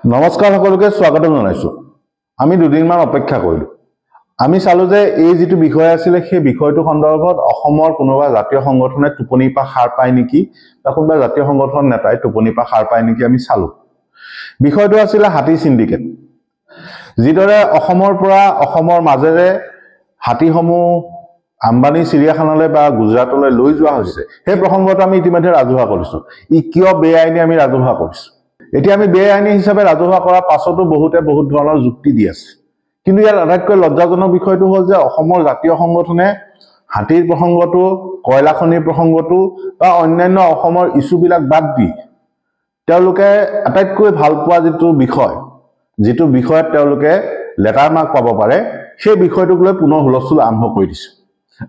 নমস্কাৰ সকলোকে স্বাগতম জনাইছো। আমি দুদিনমান অপেক্ষা কৰিলো। আমি চালো যে এই যেটো বিষয় আছিল সেই বিষয়টো সন্দৰ্ভত অসমৰ কোনোবা জাতীয় সংগঠনে টোপনি পা সাৰ পায় নেকি বা কোনোবা জাতীয় সংগঠন নেতাই টোপনি পা সাৰ পায় নেকি আমি চালো। বিষয়টো আছিল হাতী সিন্ডিকেট। যিদৰে অসমৰ পৰা অসমৰ মাজেৰে হাতীসমূহ আম্বানী চিৰিয়াখানালৈ বা গুজৰাটলৈ লৈ যোৱা হৈছে সেই প্ৰসংগটো আমি ইতিমধ্যে ৰাজহুৱা কৰিছো। ই কিয় বেআইনী আমি ৰাজহুৱা কৰিছো। এতিয়া আমি বেআইনী হিচাপে ৰাজহুৱা কৰাৰ পাছতো বহুত ধৰণৰ যুক্তি দি আছে। কিন্তু ইয়াৰ আটাইতকৈ লজ্জাজনক বিষয়টো হ'ল যে অসমৰ জাতীয় সংগঠনে হাতীৰ প্ৰসংগটো, কয়লা খনিৰ প্ৰসংগটো বা অন্যান্য অসমৰ ইস্যুবিলাক বাদ দি তেওঁলোকে আটাইতকৈ ভাল পোৱা যিটো বিষয়ত তেওঁলোকে লেটাৰ মাৰ্ক পাব পাৰে সেই বিষয়টোক লৈ পুনৰ হুলস্থুল আৰম্ভ কৰি দিছে।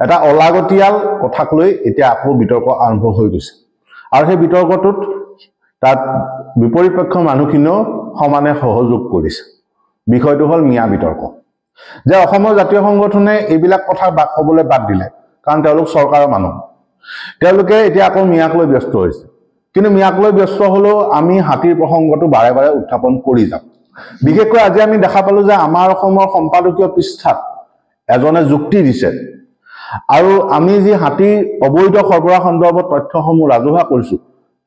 এটা অলাগতিয়াল কথাক লৈ এতিয়া আকৌ বিতৰ্ক আৰম্ভ হৈ গৈছে আৰু সেই বিতৰ্কটোত তাত বিপৰীত পক্ষৰ মানুহখিনিও সমানে সহযোগ কৰিছে। বিষয়টো হ'ল মিয়া বিতৰ্ক। যে অসমৰ জাতীয় সংগঠনে এইবিলাক কথা ক'বলৈ বাদ দিলে, কাৰণ তেওঁলোক চৰকাৰৰ মানুহ। তেওঁলোকে এতিয়া আকৌ মিয়াক লৈ ব্যস্ত হৈছে। কিন্তু মিয়াক লৈ ব্যস্ত হলেও আমি হাতীৰ প্ৰসংগটো বাৰে বাৰে উত্থাপন কৰি যাম। বিশেষকৈ আজি আমি দেখা পালো যে আমাৰ অসমৰ সম্পাদকীয় পৃষ্ঠাত এজনে যুক্তি দিছে আৰু আমি যি হাতীৰ অবৈধ সৰবৰাহ সন্দৰ্ভত তথ্যসমূহ ৰাজহুৱা কৰিছো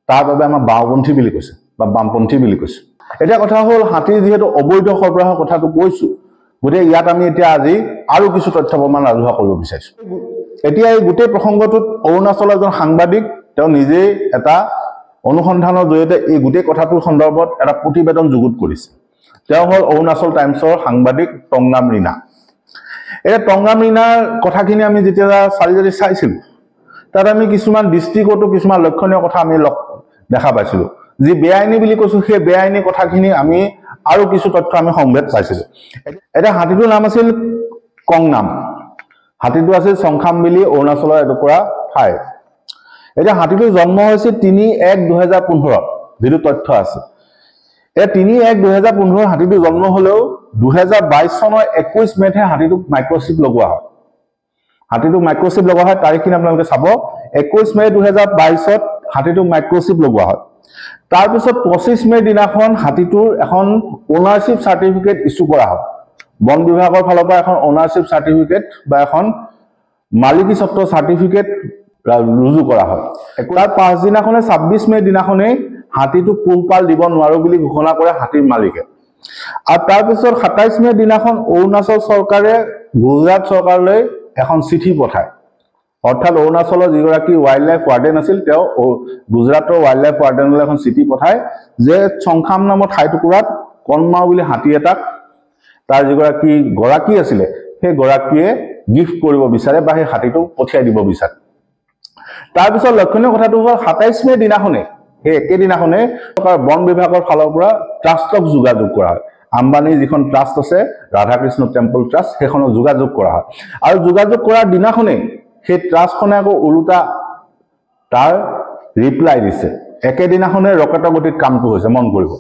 তাৰ বাবে আমাৰ বাওপন্থী বুলি কৈছে বা বামপন্থী বুলি কৈছে। এতিয়া কথা হ'ল হাতীৰ যিহেতু অবৈধ সৰবৰাহৰ কথাটো কৈছো, গতিকে ইয়াত আমি এতিয়া আজি আৰু কিছু তথ্য প্ৰমাণ ৰাজহুৱা কৰিব বিচাৰিছো। এতিয়া এই গোটেই প্ৰসংগটোত অৰুণাচলৰ এজন সাংবাদিক তেওঁ নিজেই এটা অনুসন্ধানৰ জৰিয়তে এই গোটেই কথাটোৰ সন্দৰ্ভত এটা প্ৰতিবেদন যুগুত কৰিছে। তেওঁ হ'ল অৰুণাচল টাইমছৰ সাংবাদিক টংগাম ৰীণা। এই টংগাম ৰীণাৰ কথাখিনি আমি যেতিয়া চাইছিলো তাত আমি কিছুমান দৃষ্টিকোণতো কিছুমান লক্ষণীয় কথা আমি দেখা পাইছিলো। যি বেআইনী বুলি কৈছো সেই বেআইনী কথাখিনি আমি আৰু কিছু তথ্য আমি সংবেদ পাইছিলো। এতিয়া হাতীটোৰ নাম আছিল কংনাম। হাতীটো আছিল চংখামবেলি অৰুণাচলৰ এটুকুৰা ঠাই। এতিয়া হাতীটোৰ জন্ম হৈছিল 3/1/2015 যিটো তথ্য আছে। এই 3/1/2015 হাতীটো জন্ম হলেও 2022 চনৰ 21 মে'তহে হাতীটোক মাইক্ৰচিপ লগোৱা হয়। হাতীটোক মাইক্ৰচিপ লগোৱা হয়, তাৰিখখিনি আপোনালোকে চাব। 21 মে' 2022ত হাতীটোক মাইক্ৰচিপ লগোৱা হয়। তাৰপিছত 25 মে' দিনাখন হাতীটোৰ এখন অনাৰশ্বিপ চাৰ্টিফিকেট ইছ্যু কৰা হয়। বন বিভাগৰ ফালৰ পৰা এখন অনাৰশ্বিপ চাৰ্টিফিকেট বা এখন মালিকী স্বত্ব চাৰ্টিফিকেট ৰুজু কৰা হয়। তাৰ পাছদিনাখনে 26 মে' দিনাখনেই হাতীটোক পোহপাল দিব নোৱাৰো বুলি ঘোষণা কৰে হাতীৰ মালিকে। আৰু তাৰপিছত 27 মে' দিনাখন অৰুণাচল চৰকাৰে গুজৰাট চৰকাৰলৈ এখন চিঠি পঠায়। অৰ্থাৎ অৰুণাচলৰ যিগৰাকী ৱাইল্ড লাইফ ৱাৰ্ডেন আছিল তেওঁ গুজৰাটৰ ৱাইল্ড লাইফ ৱাৰ্ডেনলৈ এখন চিঠি পঠায় যে চংখাম নামৰ ঠাইটুকুৰাত কণমাও বুলি হাতী এটাক তাৰ যিগৰাকী গৰাকী আছিলে সেই গৰাকীয়ে গিফ্ট কৰিব বিচাৰে বা সেই হাতীটো পঠিয়াই দিব বিচাৰে। তাৰপিছত লক্ষণীয় কথাটো হ'ল 27 মে' দিনাখনে সেই একেদিনাখনে বন বিভাগৰ ফালৰ পৰা ট্ৰাষ্টক যোগাযোগ কৰা হয়। আম্বানীৰ যিখন ট্ৰাষ্ট আছে ৰাধাকৃষ্ণ টেম্পল ট্ৰাষ্ট, সেইখনক যোগাযোগ কৰা হয়। আৰু যোগাযোগ কৰাৰ দিনাখনেই সেই ট্ৰাষ্টখনে আকৌ ওলোটা তাৰ ৰিপ্লাই দিছে। একেদিনাখনে ৰকেটৰ গতিত কামটো হৈছে। মন কৰিব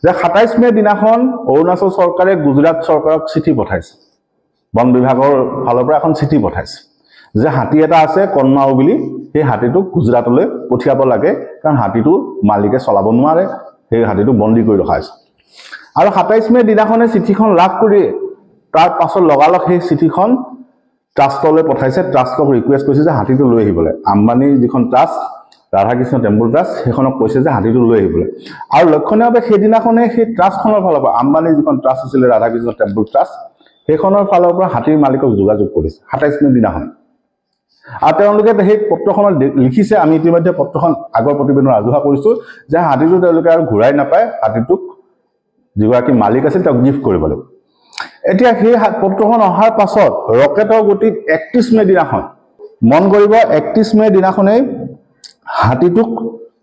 যে 27 মে' দিনাখন অৰুণাচল চৰকাৰে গুজৰাট চৰকাৰক চিঠি পঠাইছে। বন বিভাগৰ ফালৰ পৰা এখন চিঠি পঠাইছে যে হাতী এটা আছে কণমাও বুলি, সেই হাতীটোক গুজৰাটলৈ পঠিয়াব লাগে, কাৰণ হাতীটো মালিকে চলাব নোৱাৰে, সেই হাতীটো বন্দী কৰি ৰখা হৈছে। আৰু 27 মে' দিনাখনে চিঠিখন লাভ কৰি তাৰ পাছত লগালগ সেই চিঠিখন ট্ৰাষ্টলৈ পঠাইছে। ট্ৰাষ্টক ৰিকুৱেষ্ট কৰিছে যে হাতীটো লৈ আহিবলৈ। আম্বানীৰ যিখন ট্ৰাষ্ট ৰাধাকৃষ্ণ টেম্পল ট্ৰাষ্ট সেইখনক কৈছে যে হাতীটো লৈ আহিবলৈ। আৰু লক্ষণীয়ভাৱে সেইদিনাখনে সেই ট্ৰাষ্টখনৰ ফালৰ পৰা আম্বানীৰ যিখন ট্ৰাষ্ট আছিলে ৰাধাকৃষ্ণ টেম্পল ট্ৰাষ্ট সেইখনৰ ফালৰ পৰা হাতীৰ মালিকক যোগাযোগ কৰিছে 27 মে' দিনাখন। আৰু তেওঁলোকে সেই পত্ৰখনত লিখিছে, আমি ইতিমধ্যে পত্ৰখন আগৰ প্ৰতিবেদন ৰাজহুৱা কৰিছো, যে হাতীটো তেওঁলোকে আৰু ঘূৰাই নাপায়, হাতীটোক যিগৰাকী মালিক আছিল তেওঁক গিফ্ট কৰিব লাগিব। এতিয়া সেই পত্ৰখন অহাৰ পাছত ৰকেটৰ গতিত 31 মে' দিনাখন, মন কৰিব 31 মে' দিনাখনেই হাতীটোক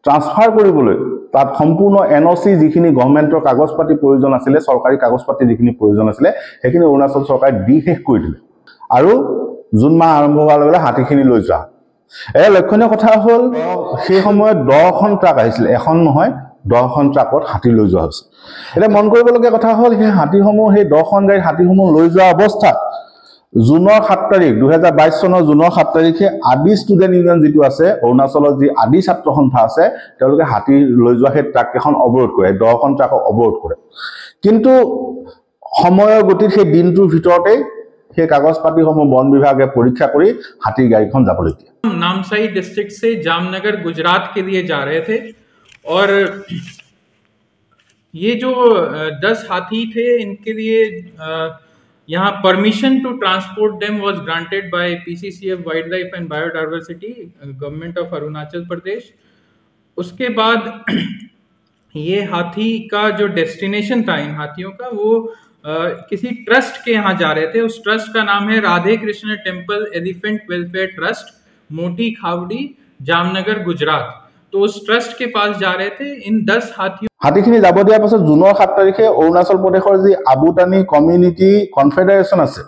ট্ৰান্সফাৰ কৰিবলৈ তাত সম্পূৰ্ণ NOC যিখিনি গভৰ্ণমেণ্টৰ কাগজ পাতি প্ৰয়োজন আছিলে, চৰকাৰী কাগজ পাতি যিখিনি প্ৰয়োজন আছিলে সেইখিনি অৰুণাচল চৰকাৰে দি শেষ কৰি দিলে। আৰু জুন মাহ আৰম্ভ হোৱাৰ লগে লগে হাতীখিনি লৈ যোৱা। এই লক্ষণীয় কথা হ'ল সেই সময়ত 10খন ট্ৰাক আহিছিলে, এখন নহয় 10খন ট্ৰাকত হাতী লৈ যোৱা হৈছে। এতিয়া মন কৰিবলগীয়া কথা হ'ল সেই হাতীসমূহ, সেই 10খন গাড়ীত হাতীসমূহ লৈ যোৱা অৱস্থাত জুনৰ 7 তাৰিখ 2022 চনৰ জুনৰ 7 তাৰিখে আদি ষ্টুডেণ্ট ইউনিয়ন যিটো আছে অৰুণাচলৰ যি আদি ছাত্ৰ সন্থা আছে তেওঁলোকে হাতী লৈ যোৱা সেই ট্ৰাক এখন অৱৰোধ কৰে 10খন ট্ৰাকক অৱৰোধ কৰে কিন্তু সময়ৰ গতিত সেই দিনটোৰ ভিতৰতে সেই কাগজ পাতিসমূহ বন বিভাগে পৰীক্ষা কৰি হাতীৰ গাড়ীখন যাবলৈ দিয়ে नामसाई डिस्ट्रिक्ट से जामनगर गुजरात के लिए जा रहे थे और ये जो 10 हाथी थे इनके लिए यहाँ permission to transport them was granted by PCCF wildlife and biodiversity government of Arunachal Pradesh. उसके बाद ये हाथी का जो डेस्टिनेशन था इन हाथियों का वो किसी ट्रस्ट के यहाँ जा रहे थे। उस ट्रस्ट का नाम है Radhe Krishna temple elephant welfare trust मोटी खावड़ी जामनगर गुजरात। तो उस ट्रस्ट के पास जा रहे थे। इन 10 हाथियों হাতীখিনি যাব দিয়াৰ পাছত জুনৰ 7 তাৰিখে অৰুণাচল প্ৰদেশৰ যি আবুটানি কমিউনিটি কনফেডাৰেশ্যন আছে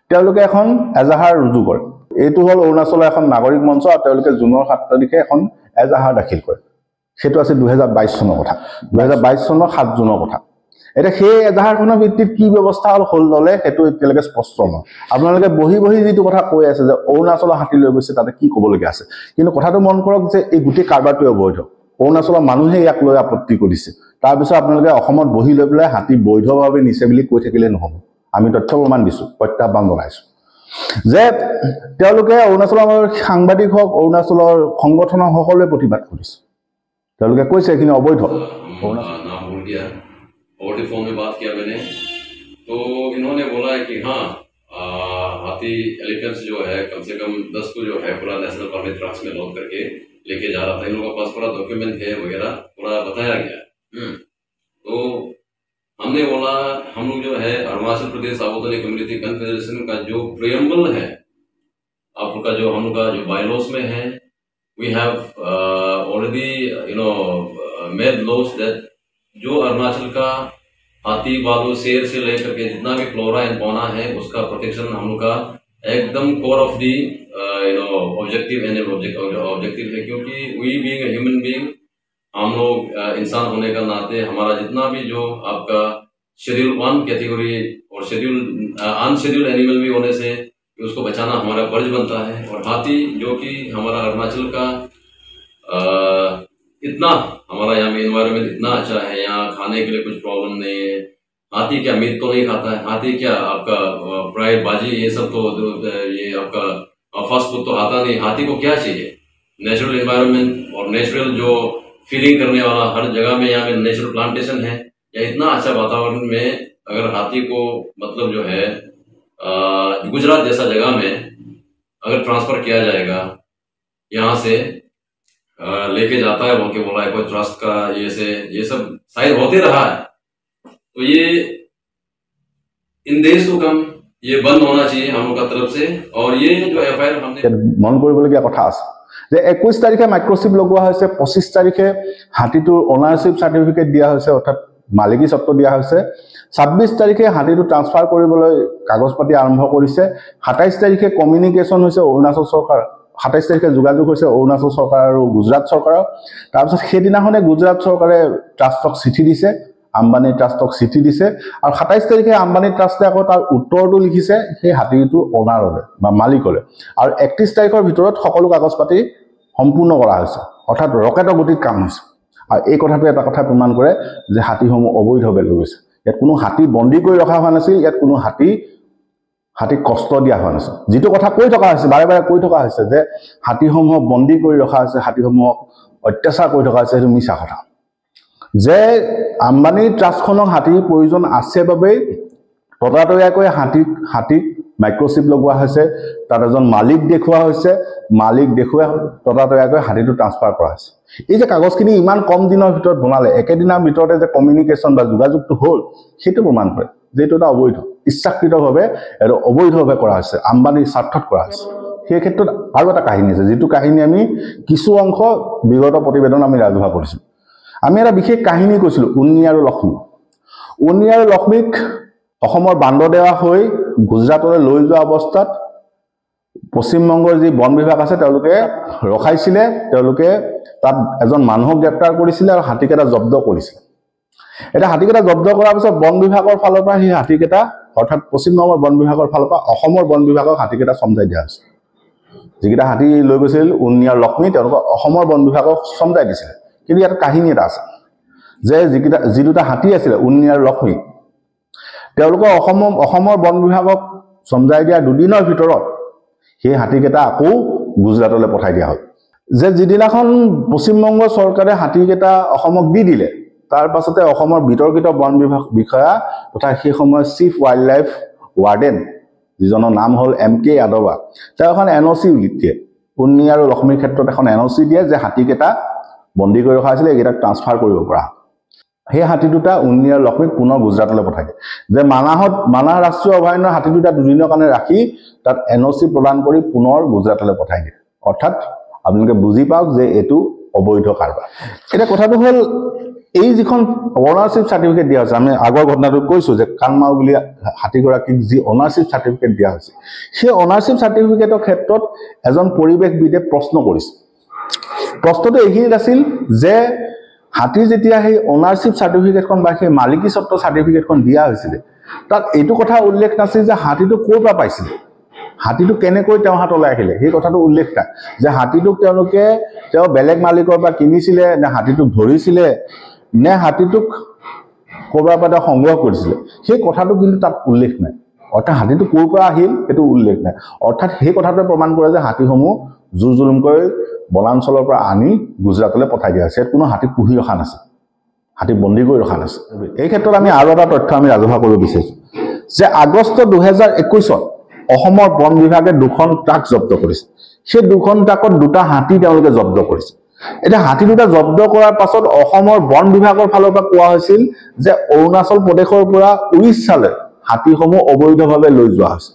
তেওঁলোকে এখন এজাহাৰ ৰুজু কৰে এইটো হল অৰুণাচলৰ এখন নাগৰিক মঞ্চ আৰু তেওঁলোকে জুনৰ 7 তাৰিখে এখন এজাহাৰ দাখিল কৰে সেটো আছে 2022 চনৰ কথা 2022 চনৰ 7 জুনৰ কথা এটা সেই এজাহাৰখনৰ ভিত্তিত কি ব্যৱস্থা হল ললে সেটো এতিয়ালৈকে স্পষ্ট নহয় আপোনালোকে বহি বহি যিটো কথা কৈ আছে যে অৰুণাচলৰ হাতী লৈ গৈছে তাতে কি ক'বলগীয়া আছে কিন্তু কথাটো মন কৰক যে এই গুটি কাৰবাৰটো অবৈধ অৰুণাচলৰ মানুহে ইয়াক লৈ আপত্তি কৰিছে তাৰ পিছত আপোনালোকে অসমত বহি লৈ পেলাই হাতী বৈধভাৱে নিছে বুলি কৈ থাকিলে নহব আমি তথ্য প্ৰমাণ দিছো প্ৰত্যাহ্বান জনাইছো যে তেওঁলোকে অৰুণাচলৰ সাংবাদিক হওক অৰুণাচলৰ সংগঠনৰ সকলোৱে প্ৰতিবাদ কৰিছে তেওঁলোকে কৈছে এইখিনি অবৈধ और फॉर्म में बात किया मैंने तो इन्होंने बोला है कि हाँ हाथी एलिफेंट्स जो है कम से कम 10 को जो है पूरा नेशनल परमिट ट्रक्स में लोड करके लेके जा रहा था इन लोगों के पास पूरा डॉक्यूमेंट है वगैरह पूरा बताया गया तो हमने बोला हम लोग जो है अरुणाचल प्रदेश आबोतानी कम्युनिटी कन्फेडरेशन का जो प्रियम्बल है आपका जो हम लोग का जो बायलॉस में है we have already made laws that जो अरुणाचल का हाथी बालू शेर से लेकर के जितना भी फ्लोरा एंड फौना है उसका प्रोटेक्शन हम लोग का एकदम core of the objective and objective है क्योंकि we being a human being हम लोग इंसान होने का नाते हमारा जितना भी जो आपका शेड्यूल 1 कैटेगरी और शेड्यूल अनशेड्यूल्ड एनिमल भी होने से उसको बचाना हमारा फर्ज बनता है और हाथी जो कि हमारा अरुणाचल का इतना हमारा यहाँ में एनवायरनमेंट इतना अच्छा है यहाँ खाने के लिए कुछ प्रॉब्लम नहीं है हाथी क्या मीट तो नहीं खाता है हाथी क्या आपका फ्राइड बाजी ये सब तो ये आपका फास्ट फूड तो खाता नहीं हाथी को क्या चाहिए नेचुरल एनवायरनमेंट और नेचुरल जो फीलिंग करने वाला हर जगह में यहाँ में नेचुरल प्लांटेशन है या इतना अच्छा वातावरण में अगर हाथी को मतलब जो है गुजरात जैसा जगह में अगर ट्रांसफर किया जाएगा यहाँ से लेके जाता है बोल के बोला है कोई ट्रस्ट का ये सब शायद होते रहा है तो ये इन देश को कम ये बंद होना चाहिए हम लोग का तरफ से और ये जो एफआईआर हमने मन কৰিবলগীয়া কথা আছে যে 21 তাৰিখে মাইক্ৰোচিপ লগোৱা হৈছে 25 তাৰিখে হাতীটোৰ অনাৰশ্বিপ সাৰ্টিফিকেট দিয়া হৈছে অৰ্থাৎ মালিকী স্বত্ব দিয়া হৈছে 26 তাৰিখে হাতীটো ট্ৰান্সফাৰ কৰিবলৈ কাগজ পাতি আৰম্ভ কৰিছে 27 তাৰিখে কমিউনিকেশ্যন হৈছে অৰুণাচল চৰকাৰ 27 তাৰিখে যোগাযোগ হৈছে অৰুণাচল চৰকাৰ আৰু গুজৰাট চৰকাৰৰ তাৰ পিছত সেইদিনাখনে গুজৰাট চৰকাৰে ট্ৰাষ্টক চিঠি দিছে আম্বানী ট্ৰাষ্টক চিঠি দিছে আৰু 27 তাৰিখে আম্বানী ট্ৰাষ্টে আকৌ তাৰ উত্তৰটো লিখিছে সেই হাতীটো অনাৰলে বা মালিকলে আৰু 31 তাৰিখৰ ভিতৰত সকলো কাগজ পাতি সম্পূৰ্ণ কৰা হৈছে অৰ্থাৎ ৰকেটৰ গতিত কাম হৈছে আৰু এই কথাটো এটা কথা প্ৰমাণ কৰে যে হাতীসমূহ অবৈধভাৱে লৈ গৈছে ইয়াত কোনো হাতী বন্দী কৰি ৰখা হোৱা নাছিল ইয়াত কোনো হাতী কষ্ট দিয়া হোৱা নাছিল যেটো কথা কৈ থকা হৈছে বাৰে বাৰে কৈ থকা হৈছে যে হাতীসমূহ বন্দী কৰি ৰখা হৈছে হাতীসমূহক অত্যাচাৰ কৰি থকা হৈছে সেইটো মিছা কথা যে আম্বানী ট্ৰাষ্টখনক হাতীৰ প্ৰয়োজন আছে বাবে ততাতৈয়াকৈ হাতীক মাইক্ৰোচিপ লগোৱা হৈছে তাত এজন মালিক দেখুওৱা হৈছে মালিক দেখুৱাই ততাতৈয়াকৈ হাতীটো ট্ৰান্সফাৰ কৰা হৈছে এই যে কাগজখিনি ইমান কম দিনৰ ভিতৰত বনালে একেদিনৰ ভিতৰতে যে কমিউনিকেশ্যন বা যোগাযোগটো হ'ল সেইটো প্ৰমাণ কৰে যে এইটো এটা অবৈধ ইচ্ছাকৃতভাৱে আৰু অবৈধভাৱে কৰা হৈছে আম্বানীৰ স্বাৰ্থত কৰা হৈছে সেই ক্ষেত্ৰত আৰু এটা কাহিনী আছে যেটো কাহিনী আমি কিছু অংশ বিগত প্ৰতিবেদন আমি ৰাজহুৱা কৰিছো আমি এটা বিশেষ কাহিনী কৈছিলো উন্নী আৰু লক্ষ্মীক অসমৰ বান্দৰদেৱা হৈ গুজৰাটলৈ লৈ যোৱা অৱস্থাত পশ্চিম বংগৰ যি বন বিভাগ আছে তেওঁলোকে ৰখাইছিলে তেওঁলোকে তাত এজন মানুহক গ্ৰেপ্তাৰ কৰিছিলে আৰু হাতীকেটা জব্দ কৰিছিলে এটা হাতীকেইটা জব্দ কৰাৰ পিছত বন বিভাগৰ ফালৰ পৰা সেই হাতীকেইটা অৰ্থাৎ পশ্চিমবংগৰ বন বিভাগৰ ফালৰ পৰা অসমৰ বন বিভাগক হাতীকেইটা চমজাই দিয়া হৈছে যিকেইটা হাতী লৈ গৈছিল উন্নী আৰু লক্ষ্মী তেওঁলোকক অসমৰ বন বিভাগক চমজাই দিছিল কিন্তু ইয়াত কাহিনী এটা আছে যে যি দুটা হাতী আছিল উন্নী আৰু লক্ষ্মী তেওঁলোকক অসমৰ বন বিভাগক চমজাই দিয়া দুদিনৰ ভিতৰত সেই হাতীকেইটা আকৌ গুজৰাটলৈ পঠাই দিয়া হ'ল যে যিদিনাখন পশ্চিমবংগ চৰকাৰে হাতীকেইটা অসমক দি দিলে তাৰ পাছতে অসমৰ বিতৰ্কিত বন বিভাগ বিষয়া তথা সেই সময়ৰ চিফ ৱাইল্ড লাইফ ৱাৰ্ডেন যিজনৰ নাম হ'ল MK যাদৱা তেওঁ এখন NOC উলিয়াই উন্নী আৰু লক্ষ্মীৰ ক্ষেত্ৰত এখন NOC দিয়ে যে হাতীকেইটা বন্দী কৰি ৰখা আছিল এইকেইটাক ট্ৰান্সফাৰ কৰিব পৰা সেই হাতী দুটা উন্নী আৰু লক্ষ্মীক পুনৰ গুজৰাটলৈ পঠাই দিয়ে যে মানাহ ৰাষ্ট্ৰীয় অভয়াৰণ্যৰ হাতী দুটা দুদিনৰ কাৰণে ৰাখি তাত NOC প্ৰদান কৰি পুনৰ গুজৰাটলৈ পঠাই দিয়ে অৰ্থাৎ আপোনালোকে বুজি পাওক যে এইটো অবৈধ কাৰবাৰ এটা কথাটো হ'ল এই যিখন অনাৰশ্বিপ সাৰ্টিফিকেট দিয়া হৈছে আমি আগৰ ঘটনাটো কৈছো যে কানমাও বুলি হাতীগৰাকীক যি অনাৰশ্বিপ সাৰ্টিফিকেট দিয়া হৈছে সেই অনাৰশ্বিপ সাৰ্টিফিকেটৰ ক্ষেত্ৰত এজন পৰিৱেশবিদে প্ৰশ্ন কৰিছে প্ৰশ্নটো এইখিনিত আছিল যে হাতী যেতিয়া সেই অনাৰশ্বিপ সাৰ্টিফিকেটখন বা সেই মালিকী স্বত্ব সাৰ্টিফিকেটখন দিয়া হৈছিল তাত এইটো কথা উল্লেখ নাছিল যে হাতীটো ক'ৰ পৰা পাইছিল হাতীটো কেনেকৈ তেওঁ হাতলৈ আহিলে সেই কথাটো উল্লেখ নাই যে হাতীটোক তেওঁ বেলেগ মালিকৰ পৰা কিনিছিলে নে হাতীটোক ধৰিছিলে নে হাতীটোক ক'ৰবাৰ পৰা সংগ্ৰহ কৰিছিলে সেই কথাটো কিন্তু তাত উল্লেখ নাই অৰ্থাৎ হাতীটো ক'ৰ পৰা আহিল সেইটো উল্লেখ নাই অৰ্থাৎ সেই কথাটোৱে প্ৰমাণ কৰে যে হাতীসমূহ জোৰ জুলুমকৈ বনাঞ্চলৰ পৰা আনি গুজৰাটলৈ পঠাই দিয়া হৈছে কোনো হাতী পুহি ৰখা নাছিল হাতী বন্দী কৰি ৰখা নাছিল এই ক্ষেত্ৰত আমি আৰু এটা তথ্য আমি ৰাজহুৱা কৰিব বিচাৰিছোঁ যে আগষ্ট 2021 অসমৰ বন বিভাগে 2খন ট্ৰাক জব্দ কৰিছে সেই 2খন ট্ৰাকত 2টা হাতী তেওঁলোকে জব্দ কৰিছে এটা হাতী দুটা জব্দ কৰাৰ পাছত অসমৰ বন বিভাগৰ ফালৰ পৰা কোৱা হৈছিল যে অৰুণাচল প্ৰদেশৰ পৰা উৰিষ্যালৈ হাতীসমূহ অবৈধভাৱে লৈ যোৱা হৈছে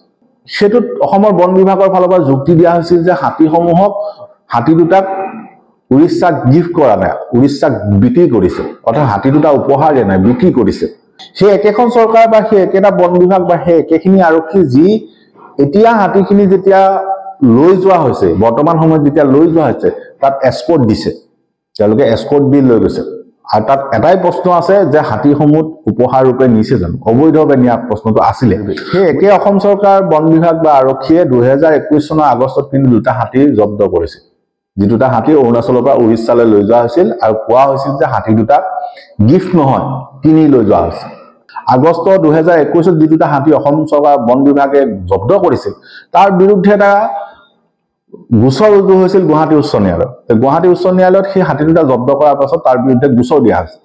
সেতুত অসমৰ বন বিভাগৰ ফালৰ পৰা যুক্তি দিয়া হৈছিল যে হাতী দুটাক উৰিষ্যাক গিফ্ট কৰা নাই উৰিষ্যাক বিক্ৰী কৰিছে অৰ্থাৎ হাতী দুটা উপহাৰ দিয়া নাই বিক্ৰী কৰিছে সেই একেখন চৰকাৰ বা সেই একেটা বন বিভাগ বা সেই একেখিনি আৰক্ষী যি এতিয়া হাতীখিনি যেতিয়া লৈ যোৱা হৈছে বৰ্তমান সময়ত যেতিয়া লৈ যোৱা হৈছে তাত এস্কৰ্ট দিছে তেওঁলোকে এস্কৰ্ট দি লৈ গৈছে আৰু তাত এটাই প্ৰশ্ন আছে যে হাতীসমূহ উপহাৰ ৰূপে নিছে জানো অবৈধভাৱে নিয়া প্ৰশ্নটো আছিলে সেই একে অসম চৰকাৰ বন বিভাগ বা আৰক্ষীয়ে 2021 চনৰ আগষ্টত কিন্তু 2টা হাতী জব্দ কৰিছে যি 2টা হাতী অৰুণাচলৰ পৰা উৰিষ্যালৈ লৈ যোৱা হৈছিল আৰু কোৱা হৈছিল যে হাতী দুটা গিফ্ট নহয় কিনি লৈ যোৱা হৈছে আগষ্ট 2021 যি 2টা হাতী অসম চৰকাৰ বন বিভাগে জব্দ কৰিছিল তাৰ বিৰুদ্ধে এটা গোচৰ ৰুজু হৈছিল গুৱাহাটী উচ্চ ন্যায়ালয়ত গুৱাহাটী উচ্চ ন্যায়ালয়ত সেই হাতী দুটা জব্দ কৰাৰ পাছত তাৰ বিৰুদ্ধে গোচৰ দিয়া হৈছে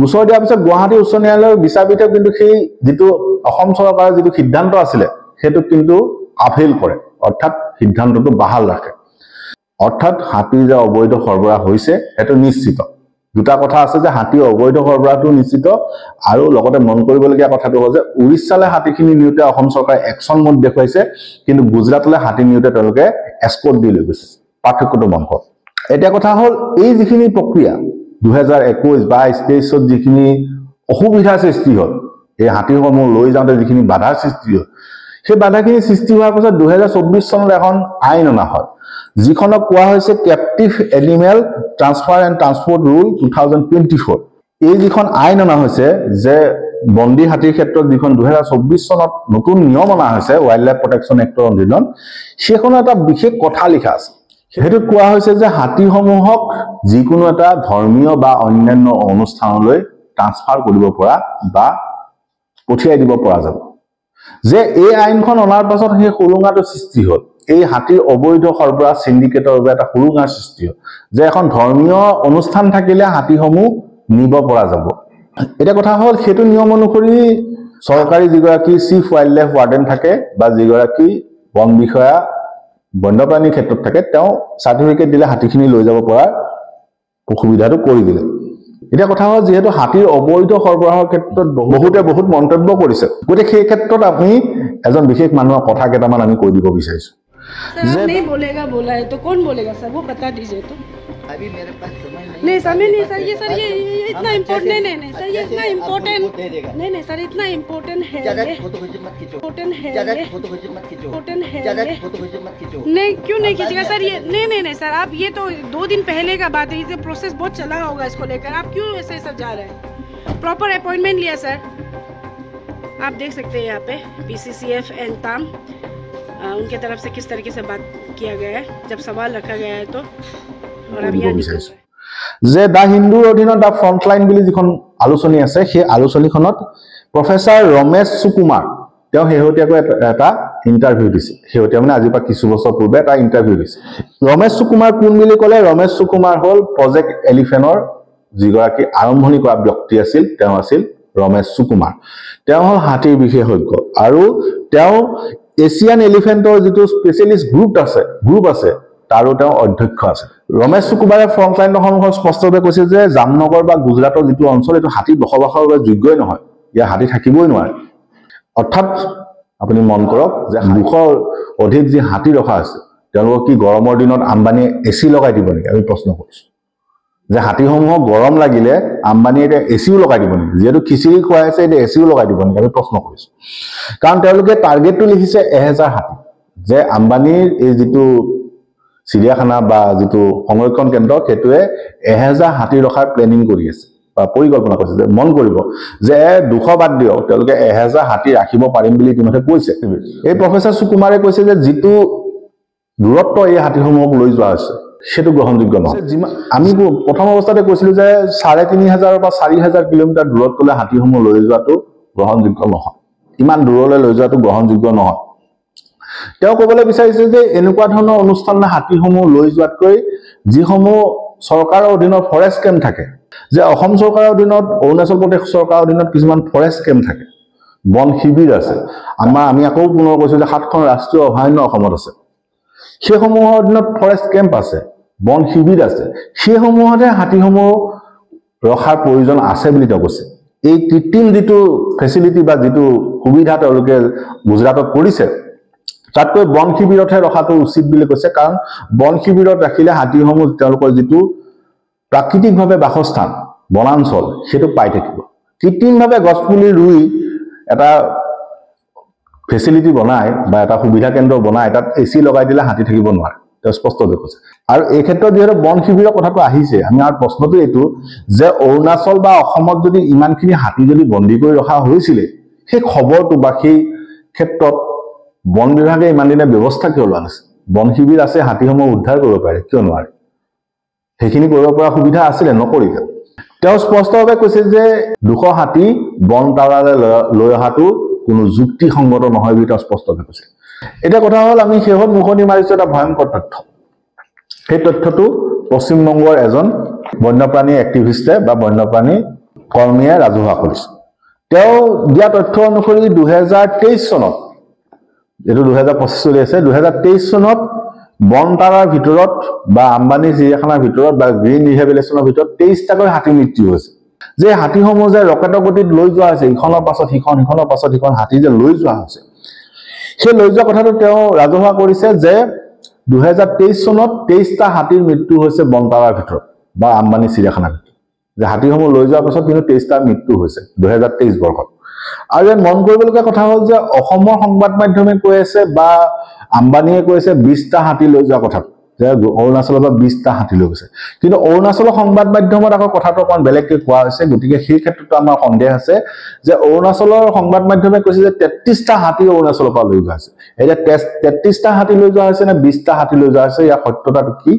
গোচৰ দিয়াৰ পিছত গুৱাহাটী উচ্চ ন্যায়ালয়ৰ বিচাৰপীঠে কিন্তু সেই যিটো অসম চৰকাৰৰ যিটো সিদ্ধান্ত আছিলে সেইটো কিন্তু আপিল কৰে অৰ্থাৎ সিদ্ধান্তটো বাহাল ৰাখে অৰ্থাৎ হাতী যে অবৈধ সৰবৰাহ হৈছে সেইটো নিশ্চিত দুটা কথা আছে যে হাতী অবৈধ সৰবৰাহটো নিশ্চিত আৰু লগতে মন কৰিবলগীয়া কথাটো হ'ল যে উৰিষ্যালৈ হাতীখিনি নিউতে অসম চৰকাৰে একচন মোড দেখুৱাইছে কিন্তু গুজৰাটলৈ হাতী নিউতে তেওঁলোকে এস্কৰ্ট দি লৈ গৈছে পাৰ্থক্যটো মন কৰক এটা কথা হ'ল এই যিখিনি প্ৰক্ৰিয়া 2021 22 23 যিখিনি অসুবিধা সৃষ্টি হ'ল এই হাতীসমূহ লৈ যাওঁতে যিখিনি বাধাৰ সৃষ্টি হ'ল সেই বাধাখিনি সৃষ্টি হোৱাৰ পাছত 2024 চনত এখন আইন অনা হয় যিখনক কোৱা হৈছে captive animal transfer and transport rule 2024 এই যিখন আইন অনা হৈছে যে বন্দী হাতীৰ ক্ষেত্ৰত যিখন 2024 চনত নতুন নিয়ম অনা হৈছে ৱাইল্ড লাইফ প্ৰটেকশ্যন এক্টৰ অধীনত সেইখনত এটা বিশেষ কথা লিখা আছে সেইটো কোৱা হৈছে যে হাতীসমূহক যিকোনো এটা ধৰ্মীয় বা অন্যান্য অনুষ্ঠানলৈ ট্ৰান্সফাৰ কৰিব পৰা বা পঠিয়াই দিব পৰা যাব যে এই আইনখন অনাৰ পাছত সেই সুৰুঙাটো সৃষ্টি হ'ল এই হাতীৰ অবৈধ সৰবৰাহ সিন্ডিকেটৰ বাবে এটা সুৰুঙাৰ সৃষ্টি হ'ল যে এখন ধৰ্মীয় অনুষ্ঠান থাকিলে হাতীসমূহ নিব পৰা যাব এটা কথা হ'ল সেইটো নিয়ম অনুসৰি চৰকাৰী যিগৰাকী চিফ ৱাইল্ড লাইফ ৱাৰ্ডেন থাকে বা যিগৰাকী বন বিষয়া বন্যপ্ৰাণীৰ ক্ষেত্ৰত থাকে তেওঁ সাৰ্টিফিকেট দিলে হাতীখিনি লৈ যাব পৰা সুবিধাটো কৰি দিলে এটা কথা হ'ল যেহেতু হাতীৰ অবৈধ সৰবৰাহৰ ক্ষেত্ৰত বহুত মন্তব্য কৰিছে গতিকে সেই ক্ষেত্ৰত আমি এজন বিশেষ মানুহৰ কথা কেইটামান আমি কৈ দিব বিচাৰিছো सर नहीं बोलेगा बोला है तो कौन बोलेगा सर वो बता दीजिए तो अभी मेरे पास नहीं समय नहीं सर ये इतना इम्पोर्टेंट नहीं सर ये इतना इम्पोर्टेंट नहीं सर इतना इम्पोर्टेंट है नहीं क्यों नहीं खींचेगा सर ये नहीं सर आप ये तो 2 दिन पहले का बात है ये प्रोसेस बहुत चला होगा इसको लेकर आप क्यों ऐसे सर जा रहे हैं प्रॉपर अपॉइंटमेंट लिया सर, आप देख सकते हैं यहाँ पे PCCF एंड ताम उनके तरफ से किस तरीके से बात किया गया है जब सवाल रखा गया है तो। और अब यहाँ निकल रहा है যে দা হিন্দুৰ অধীনত দা ফ্ৰণ্টলাইন বুলি যিখন আলোচনী আছে সেই আলোচনীখনত প্ৰফেসৰ ৰমেশ সুকুমাৰ তেওঁ শেহতীয়াকৈ এটা ইণ্টাৰভিউ দিছে। শেহতীয়া মানে আজিৰ পৰা কিছু বছৰ পূৰ্বে এটা ইণ্টাৰভিউ দিছে। ৰমেশ সুকুমাৰ কোন বুলি ক'লে, ৰমেশ সুকুমাৰ হ'ল প্ৰজেক্ট এলিফেণ্টৰ যিগৰাকী আৰম্ভণি কৰা ব্যক্তি আছিল, তেওঁ আছিল ৰমেশ সুকুমাৰ। তেওঁ হ'ল হাতীৰ বিশেষজ্ঞ আৰু তেওঁ এছিয়ান এলিফেণ্টৰ যিটো স্পেচিয়েলিষ্ট গ্ৰুপ আছে তাৰো তেওঁ অধ্যক্ষ আছে। ৰমেশ সুকুমাৰে ফ্ৰণ্টলাইন সন্মুখত স্পষ্টভাৱে কৈছে যে জামনগৰ বা গুজৰাটৰ যিটো অঞ্চল এইটো হাতী বসবাসৰ বাবে যোগ্যই নহয়, ইয়াত হাতী থাকিবই নোৱাৰে। অৰ্থাৎ আপুনি মন কৰক যে 200 অধিক যি হাতী ৰখা আছে তেওঁলোকক কি গৰমৰ দিনত আম্বানীয়ে এচি লগাই দিব নেকি? আমি প্ৰশ্ন কৰিছোঁ যে হাতীসমূহক গৰম লাগিলে আম্বানীয়ে এতিয়া এচিও লগাই দিব নেকি? যিহেতু খিচিৰি খুৱাই আছে এতিয়া এচিও লগাই দিব নেকি? আমি প্ৰশ্ন কৰিছোঁ। কাৰণ তেওঁলোকে টাৰ্গেটটো লিখিছে 1000 হাতী, যে আম্বানীৰ এই যিটো চিৰিয়াখানা বা যিটো সংৰক্ষণ কেন্দ্ৰ সেইটোৱে 1000 হাতী ৰখাৰ প্লেনিং কৰি আছে বা পৰিকল্পনা কৰিছে। যে মন কৰিব যে 200 বাদ দিয়ক, তেওঁলোকে 1000 হাতী ৰাখিব পাৰিম বুলি ইতিমধ্যে কৈছে। এই প্ৰফেসৰ সুকুমাৰে কৈছে যে যিটো দূৰত্ব এই হাতীসমূহক লৈ যোৱা হৈছে সেইটো গ্ৰহণযোগ্য নহয়। আমি প্ৰথম অৱস্থাতে কৈছিলো যে 3500 বা 4000 কিলোমিটাৰ দূৰত্বলৈ হাতীসমূহ লৈ যোৱাটো গ্ৰহণযোগ্য নহয়, ইমান দূৰলৈ লৈ যোৱাটো গ্ৰহণযোগ্য নহয়। তেওঁ ক'বলৈ বিচাৰিছে যে এনেকুৱা ধৰণৰ অনুষ্ঠানলৈ হাতীসমূহ লৈ যোৱাতকৈ যিসমূহ চৰকাৰৰ অধীনৰ ফৰেষ্ট কেম্প থাকে, যে অসম চৰকাৰৰ অধীনত, অৰুণাচল প্ৰদেশ চৰকাৰৰ অধীনত কিছুমান ফৰেষ্ট কেম্প থাকে, বন শিবিৰ আছে। আমি আকৌ পুনৰ কৈছো যে 7খন ৰাষ্ট্ৰীয় অভয়াৰণ্য অসমত আছে, সেইসমূহৰ অধীনত ফৰেষ্ট কেম্প আছে, বন শিবিৰ আছে, সেইসমূহতে হাতীসমূহ ৰখাৰ প্ৰয়োজন আছে বুলি তেওঁ কৈছে। এই কৃত্ৰিম যিটো ফেচিলিটি বা যিটো সুবিধা তেওঁলোকে গুজৰাটত কৰিছে তাতকৈ বন শিবিৰতহে ৰখাটো উচিত বুলি কৈছে। কাৰণ বন শিবিৰত ৰাখিলে হাতীসমূহ তেওঁলোকৰ যিটো প্ৰাকৃতিকভাৱে বাসস্থান বনাঞ্চল সেইটো পাই থাকিব। কৃত্ৰিমভাৱে গছপুলি ৰুই এটা ফেচিলিটি বনাই বা এটা সুবিধা কেন্দ্ৰ বনাই তাত এচি লগাই দিলে হাতী থাকিব নোৱাৰে, তেওঁ স্পষ্টকৈ কৈছে। আৰু এই ক্ষেত্ৰত যিহেতু বন শিবিৰৰ কথাটো আহিছে, আমি আৰু প্ৰশ্নটো এইটো যে অৰুণাচল বা অসমত যদি ইমানখিনি হাতী যদি বন্দী কৰি ৰখা হৈছিলে, সেই খবৰটো বা সেই ক্ষেত্ৰত বন বিভাগে ইমান দিনে ব্যৱস্থা কিয় লোৱা নাছিল? বন শিবিৰ আছে, হাতীসমূহ উদ্ধাৰ কৰিব পাৰে, কিয় নোৱাৰে? সেইখিনি কৰিব পৰা সুবিধা আছিলে, নকৰিলে। তেওঁ স্পষ্টভাৱে কৈছে যে 200 হাতী বন টাৱাৰলৈ লৈ অহাটো কোনো যুক্তিসংগত নহয় বুলি তেওঁ স্পষ্টভাৱে কৈছে। এতিয়া কথা হ'ল আমি শেহত মুখনি মাৰিছো এটা ভয়ংকৰ তথ্য। সেই তথ্যটো পশ্চিমবংগৰ এজন বন্যপ্ৰাণী এক্টিভিষ্টে বা বন্যপ্ৰাণী কৰ্মীয়ে ৰাজহুৱা কৰিছে। তেওঁ দিয়া তথ্য অনুসৰি 2023 চনত, এইটো 2025 চলি আছে, 2023 চনত বনটাৰাৰ ভিতৰত বা আম্বানী চিৰিয়াখানাৰ ভিতৰত বা গ্ৰীণ ৰিহেবিলেশ্যনৰ ভিতৰত 23টাকৈ হাতী মৃত্যু হৈছে। যে হাতীসমূহ যে ৰকেটৰ গতিত লৈ যোৱা হৈছে, ইখনৰ পাছত সিখন, সিখনৰ পাছত সিখন হাতী যে লৈ যোৱা হৈছে, সেই লৈ যোৱা কথাটো তেওঁ ৰাজহুৱা কৰিছে যে 2023 চনত 23টা হাতীৰ মৃত্যু হৈছে বনটাৰাৰ ভিতৰত বা আম্বানী চিৰিয়াখানাৰ ভিতৰত। যে হাতীসমূহ লৈ যোৱাৰ পাছত কিন্তু 23টা মৃত্যু হৈছে 2023 বৰ্ষত। আৰু ইয়াত মন কৰিবলগীয়া কথা হ'ল যে অসমৰ সংবাদ মাধ্যমে কৈ আছে বা আম্বানীয়ে কৈছে 20টা হাতী লৈ যোৱা কথাটো, যে অৰুণাচলৰ পৰা 20টা হাতী লৈ গৈছে। কিন্তু অৰুণাচলৰ সংবাদ মাধ্যমত আকৌ কথাটো অকণ বেলেগকৈ কোৱা হৈছে। গতিকে সেই ক্ষেত্ৰতো আমাৰ সন্দেহ আছে যে অৰুণাচলৰ সংবাদ মাধ্যমে কৈছে যে 33টা হাতী অৰুণাচলৰ পৰা লৈ যোৱা হৈছে। এতিয়া 33টা হাতী লৈ যোৱা হৈছে নে 20টা হাতী লৈ যোৱা হৈছে, ইয়াৰ সত্যতাটো কি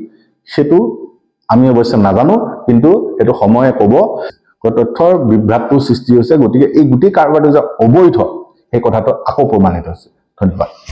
সেইটো আমি অৱশ্যে নাজানো, কিন্তু এইটো সময়ে ক'ব। তথ্যৰ বিভ্ৰাটটোৰ সৃষ্টি হৈছে। গতিকে এই গোটেই কাৰবাৰটো যে অবৈধ সেই কথাটো আকৌ প্ৰমাণিত হৈছে। ধন্যবাদ।